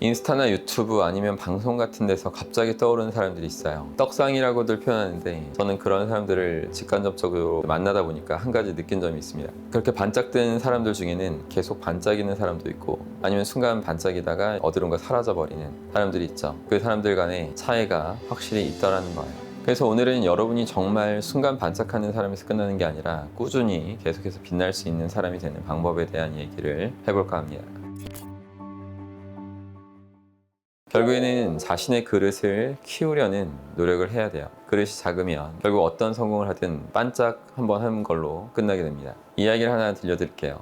인스타나 유튜브 아니면 방송 같은 데서 갑자기 떠오르는 사람들이 있어요. 떡상이라고들 표현하는데 저는 그런 사람들을 직간접적으로 만나다 보니까 한 가지 느낀 점이 있습니다. 그렇게 반짝뜨는 사람들 중에는 계속 반짝이는 사람도 있고 아니면 순간 반짝이다가 어디론가 사라져버리는 사람들이 있죠. 그 사람들 간의 차이가 확실히 있더라는 거예요. 그래서 오늘은 여러분이 정말 순간 반짝하는 사람에서 끝나는 게 아니라 꾸준히 계속해서 빛날 수 있는 사람이 되는 방법에 대한 얘기를 해볼까 합니다. 결국에는 자신의 그릇을 키우려는 노력을 해야 돼요. 그릇이 작으면 결국 어떤 성공을 하든 반짝 한번 하는 걸로 끝나게 됩니다. 이야기를 하나 들려드릴게요.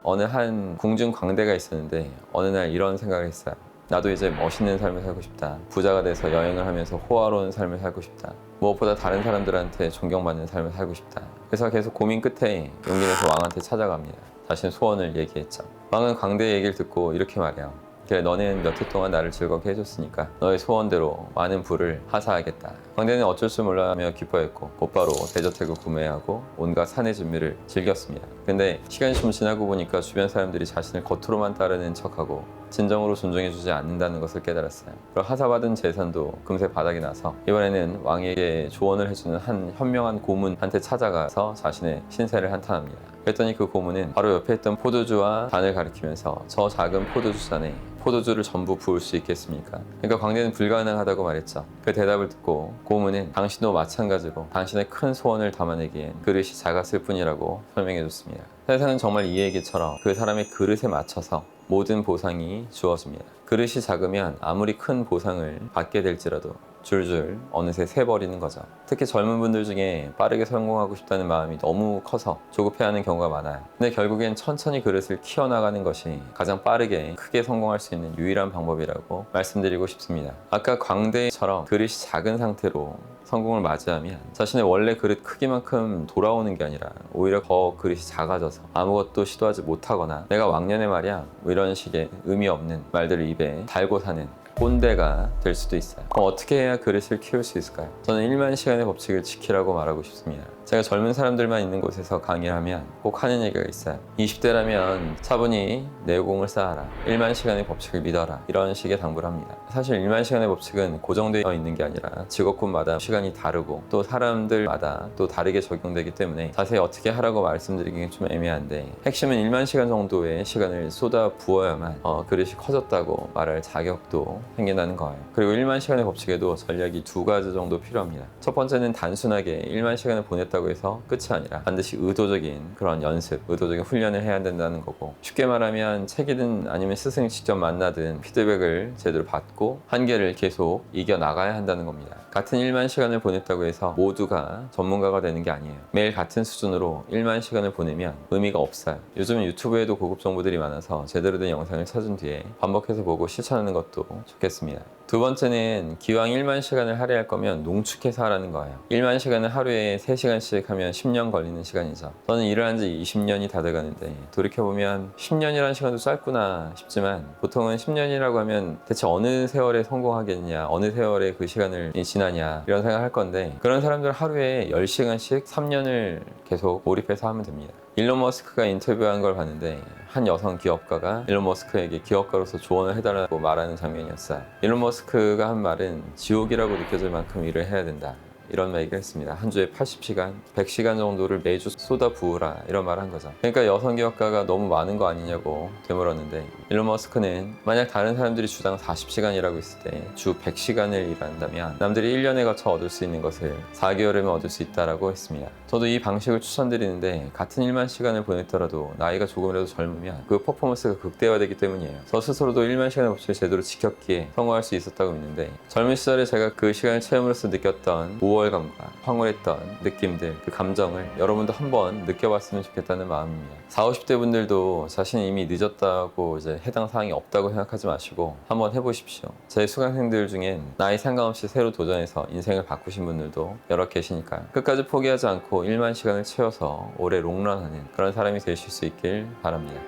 어느 한 궁중 광대가 있었는데 어느 날 이런 생각을 했어요. 나도 이제 멋있는 삶을 살고 싶다. 부자가 돼서 여행을 하면서 호화로운 삶을 살고 싶다. 무엇보다 다른 사람들한테 존경받는 삶을 살고 싶다. 그래서 계속 고민 끝에 용기 내서 왕한테 찾아갑니다. 자신의 소원을 얘기했죠. 왕은 광대의 얘기를 듣고 이렇게 말해요. 그래, 너는 몇 해 동안 나를 즐겁게 해줬으니까 너의 소원대로 많은 부를 하사하겠다. 광대는 어쩔 줄 몰라하며 기뻐했고 곧바로 대저택을 구매하고 온갖 산의 진미를 즐겼습니다. 근데 시간이 좀 지나고 보니까 주변 사람들이 자신을 겉으로만 따르는 척하고 진정으로 존중해주지 않는다는 것을 깨달았어요. 그리고 하사받은 재산도 금세 바닥이 나서 이번에는 왕에게 조언을 해주는 한 현명한 고문한테 찾아가서 자신의 신세를 한탄합니다. 그랬더니 그 고문은 바로 옆에 있던 포도주와 잔을 가리키면서 저 작은 포도주 잔에 포도주를 전부 부을 수 있겠습니까? 그러니까 광대는 불가능하다고 말했죠. 그 대답을 듣고 고문은 당신도 마찬가지로 당신의 큰 소원을 담아내기엔 그릇이 작았을 뿐이라고 설명해 줬습니다. 세상은 정말 이 얘기처럼 그 사람의 그릇에 맞춰서 모든 보상이 주어집니다. 그릇이 작으면 아무리 큰 보상을 받게 될지라도 줄줄 어느새 새버리는 거죠. 특히 젊은 분들 중에 빠르게 성공하고 싶다는 마음이 너무 커서 조급해하는 경우가 많아요. 근데 결국엔 천천히 그릇을 키워나가는 것이 가장 빠르게 크게 성공할 수 있는 유일한 방법이라고 말씀드리고 싶습니다. 아까 광대처럼 그릇이 작은 상태로 성공을 맞이하면 자신의 원래 그릇 크기만큼 돌아오는 게 아니라 오히려 더 그릇이 작아져서 아무것도 시도하지 못하거나 내가 왕년에 말이야 뭐 이런 식의 의미 없는 말들을 입에 달고 사는 꼰대가 될 수도 있어요. 그럼 어떻게 해야 그릇을 키울 수 있을까요? 저는 1만 시간의 법칙을 지키라고 말하고 싶습니다. 제가 젊은 사람들만 있는 곳에서 강의를 하면 꼭 하는 얘기가 있어요. 20대라면 차분히 내공을 쌓아라. 1만 시간의 법칙을 믿어라. 이런 식의 당부를 합니다. 사실 1만 시간의 법칙은 고정되어 있는 게 아니라 직업군마다 시간이 다르고 또 사람들마다 또 다르게 적용되기 때문에 자세히 어떻게 하라고 말씀드리기는 좀 애매한데 핵심은 1만 시간 정도의 시간을 쏟아 부어야만 그릇이 커졌다고 말할 자격도 생긴다는 거예요. 그리고 1만 시간의 법칙에도 전략이 두 가지 정도 필요합니다. 첫 번째는 단순하게 1만 시간을 보냈다고 해서 끝이 아니라 반드시 의도적인 그런 연습, 의도적인 훈련을 해야 된다는 거고 쉽게 말하면 책이든 아니면 스승이 직접 만나든 피드백을 제대로 받고 한계를 계속 이겨나가야 한다는 겁니다. 같은 1만 시간을 보냈다고 해서 모두가 전문가가 되는 게 아니에요. 매일 같은 수준으로 1만 시간을 보내면 의미가 없어요. 요즘은 유튜브에도 고급 정보들이 많아서 제대로 된 영상을 찾은 뒤에 반복해서 보고 실천하는 것도 좋겠습니다. 두 번째는 기왕 1만 시간을 할애할 거면 농축해서 하라는 거예요. 1만 시간을 하루에 3시간씩 하면 10년 걸리는 시간이죠. 저는 일을 한 지 20년이 다 돼가는데 돌이켜보면 10년이라는 시간도 짧구나 싶지만 보통은 10년이라고 하면 대체 어느 세월에 성공하겠냐, 어느 세월에 그 시간을 지나냐 이런 생각을 할 건데 그런 사람들은 하루에 10시간씩 3년을 계속 몰입해서 하면 됩니다. 일론 머스크가 인터뷰한 걸 봤는데 한 여성 기업가가 일론 머스크에게 기업가로서 조언을 해달라고 말하는 장면이었어요. 일론 머스크가 한 말은 지옥이라고 느껴질 만큼 일을 해야 된다. 이런 얘기를 했습니다. 한 주에 80시간, 100시간 정도를 매주 쏟아 부으라 이런 말을 한 거죠. 그러니까 여성 기업가가 너무 많은 거 아니냐고 되물었는데 일론 머스크는 만약 다른 사람들이 주당 40시간 일하고 있을 때 주 100시간을 일한다면 남들이 1년에 거쳐 얻을 수 있는 것을 4개월이면 얻을 수 있다고 했습니다. 저도 이 방식을 추천드리는데 같은 1만 시간을 보냈더라도 나이가 조금이라도 젊으면 그 퍼포먼스가 극대화되기 때문이에요. 저 스스로도 1만 시간의 법칙을 제대로 지켰기에 성공할 수 있었다고 믿는데 젊은 시절에 제가 그 시간을 체험으로써 느꼈던 우월감과 황홀했던 느낌들, 그 감정을 여러분도 한번 느껴봤으면 좋겠다는 마음입니다. 40, 50대 분들도 자신이 이미 늦었다고 이제 해당 사항이 없다고 생각하지 마시고 한번 해보십시오. 제 수강생들 중엔 나이 상관없이 새로 도전해서 인생을 바꾸신 분들도 여러 계시니까 끝까지 포기하지 않고 1만 시간을 채워서 오래 롱런하는 그런 사람이 되실 수 있길 바랍니다.